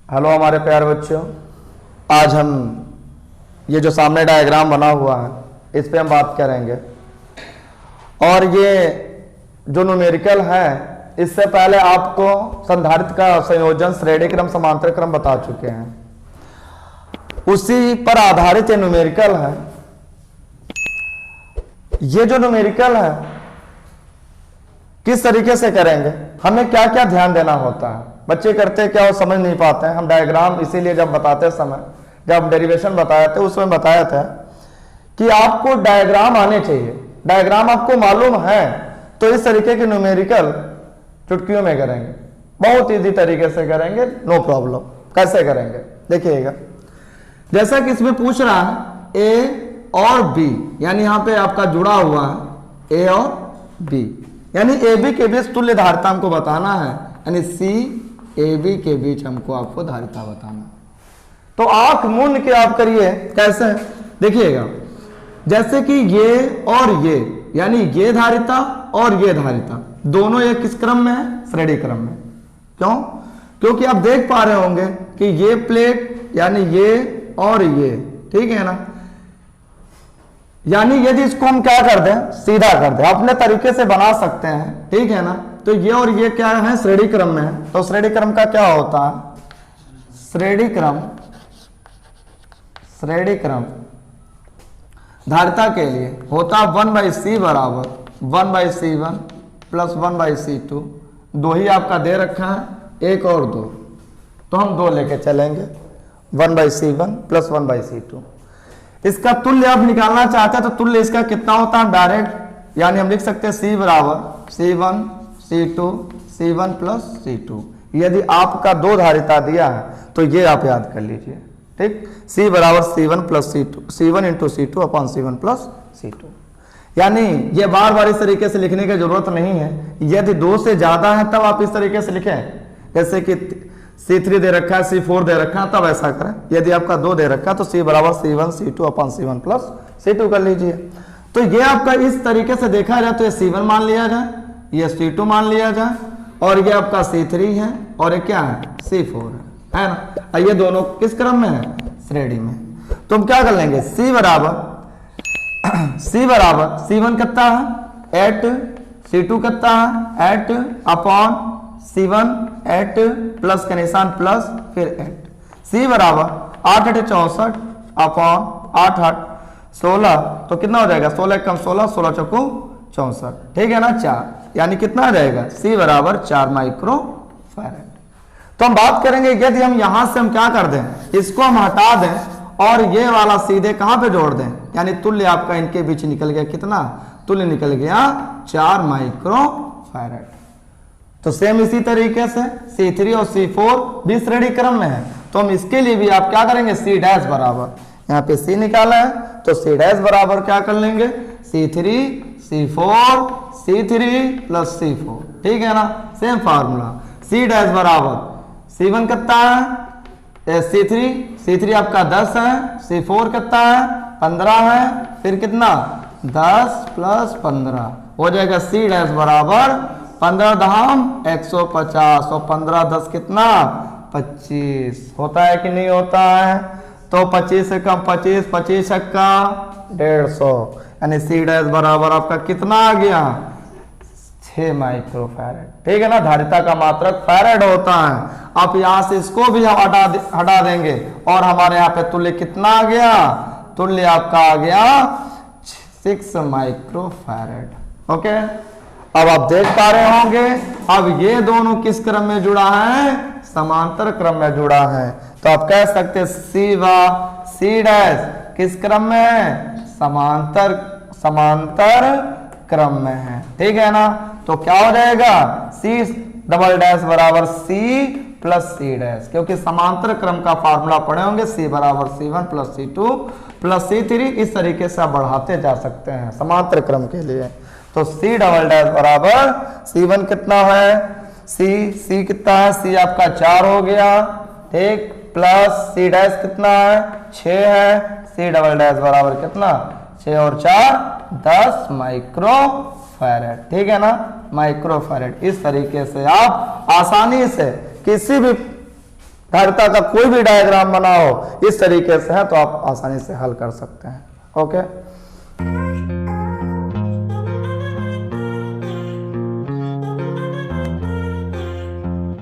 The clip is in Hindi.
हेलो हमारे प्यारे बच्चों, आज हम ये जो सामने डायग्राम बना हुआ है इस पे हम बात करेंगे। और ये जो न्यूमेरिकल है, इससे पहले आपको संधारित्र का संयोजन, श्रेणी क्रम, समांतर क्रम बता चुके हैं। उसी पर आधारित ये न्यूमेरिकल है। ये जो न्यूमेरिकल है किस तरीके से करेंगे, हमें क्या क्या ध्यान देना होता है। बच्चे करते क्या वो समझ नहीं पाते हैं। हम डायग्राम इसीलिए जब बताते समय, जब डेरिवेशन बताए थे उसमें बताया था कि आपको डायग्राम आने चाहिए। डायग्राम आपको मालूम है तो इस तरीके के न्यूमेरिकल चुटकियों में करेंगे, बहुत इजी तरीके से करेंगे, नो प्रॉब्लम। कैसे करेंगे देखिएगा। जैसा कि इसमें पूछ रहा है ए और बी, यानी यहां पे आपका जुड़ा हुआ है ए और बी, यानी ए बी के बीच तुल्य धारिता हमको बताना है, यानी सी ए बी के बीच हमको आपको धारिता बताना। तो आंख मूंद के आप करिए। कैसे देखिएगा, जैसे कि ये और ये, यानी ये धारिता और ये धारिता दोनों एक किस क्रम में है? श्रेणी क्रम में। क्यों? क्योंकि आप देख पा रहे होंगे कि ये प्लेट यानी ये और ये, ठीक है ना। यानी यदि इसको हम क्या कर दें, सीधा कर दें, अपने तरीके से बना सकते हैं, ठीक है ना। तो ये और ये क्या है? श्रेणी क्रम में है। तो श्रेणी क्रम का क्या होता है? श्रेणी क्रम धारिता के लिए होता 1/c बराबर 1/c1 प्लस 1/c2। दो ही आपका दे रखा है, एक और दो, तो हम दो लेके चलेंगे, 1/c1 प्लस 1/c2। इसका तुल्य आप निकालना चाहते हैं तो तुल्य इसका कितना होता है डायरेक्ट, यानी हम लिख सकते हैं c बराबर c1 c2 c1 plus c2। यदि आपका दो धारिता दिया है तो ये आप याद कर लीजिए, ठीक। c बराबर c1 plus c2, c1 into c2 upon c1 plus c2। यानी ये बार बार इस तरीके से लिखने की जरूरत नहीं है। यदि दो से ज्यादा है तब आप इस तरीके से लिखें, जैसे कि C3 दे रखा है, C4 दे रखा है, तब ऐसा करें। यदि आपका दो दे रखा है तो C बराबर C1 C2 upon C1 plus C2 कर लीजिए। तो ये आपका इस तरीके से देखा जाए तो ये C1 मान लिया जाए, ये C2 मान लिया जाए, और ये आपका C3 है और ये क्या है? C4 है ना। ये दोनों किस क्रम में है? श्रेणी में। तो हम क्या कर लेंगे, C बराबर C1 कितना है 8, C2 कितना है 8 अपॉन C1 8 प्लस का निशान प्लस फिर 8। C बराबर 8 8 64 अपॉन 8 8 16, तो कितना हो जाएगा? 16 कम 16, 16 चौको 64, ठीक है ना, 4। यानी कितना आ जाएगा? C बराबर 4 माइक्रो फैराड। तो हम बात करेंगे यदि हम यहां से हम क्या कर दें, इसको हम हटा दें और ये वाला सीधे कहां पे जोड़ दें, यानी तुल्य आपका इनके बीच निकल गया कितना? तुल्य निकल गया 4 माइक्रो फैराड। तो सेम इसी तरीके से C3 और C4 भी श्रेणी क्रम में है। तो हम इसके लिए भी आप क्या करेंगे, C डैश बराबर, यहाँ पे C निकाला है तो C डैश बराबर क्या कर लेंगे, C3 C4 C3 plus C4, ठीक है ना, सेम फार्मूला। C डैश बराबर C1 कितना है C3 आपका 10 है, C4 कितना है 15 है, फिर कितना 10 प्लस 15 हो जाएगा C डैश बराबर 15 धाम 150 और 15 10 कितना 25 होता है कि नहीं होता है। तो 25 से कम 25, 25 का 150, यानी C डैश बराबर आपका कितना आ गया 6 माइक्रो फैराड, ठीक है ना। धारिता का मात्रक फैराड होता है। आप यहां से इसको भी हम हटा देंगे और हमारे यहाँ पे तुल्य कितना आ गया, तुल्य आपका आ गया 6 माइक्रो फैराड। ओके, अब आप देख पा रहे होंगे अब ये दोनों किस क्रम में जुड़ा है, समांतर क्रम में जुड़ा है। तो आप कह सकते C डैश किस क्रम में है, समांतर क्रम में है, ठीक है ना। तो क्या हो जाएगा C डबल डैश बराबर C प्लस C डैश, क्योंकि समांतर क्रम का फार्मूला पढ़े होंगे, C बराबर C1 plus C2 plus C3। इस तरीके से आप बढ़ाते जा सकते हैं समांतर क्रम के लिए। तो C डबल डैश बराबर C1 कितना है, C कितना है, C आपका 4 हो गया, ठीक, प्लस C डैश कितना है 6 है, C डबल डैश बराबर कितना 6 और 4 10 माइक्रो फैराड, ठीक है ना, माइक्रो फैराड। इस तरीके से आप आसानी से किसी भी धारिता का कोई भी डायग्राम बनाओ इस तरीके से है तो आप आसानी से हल कर सकते हैं। ओके।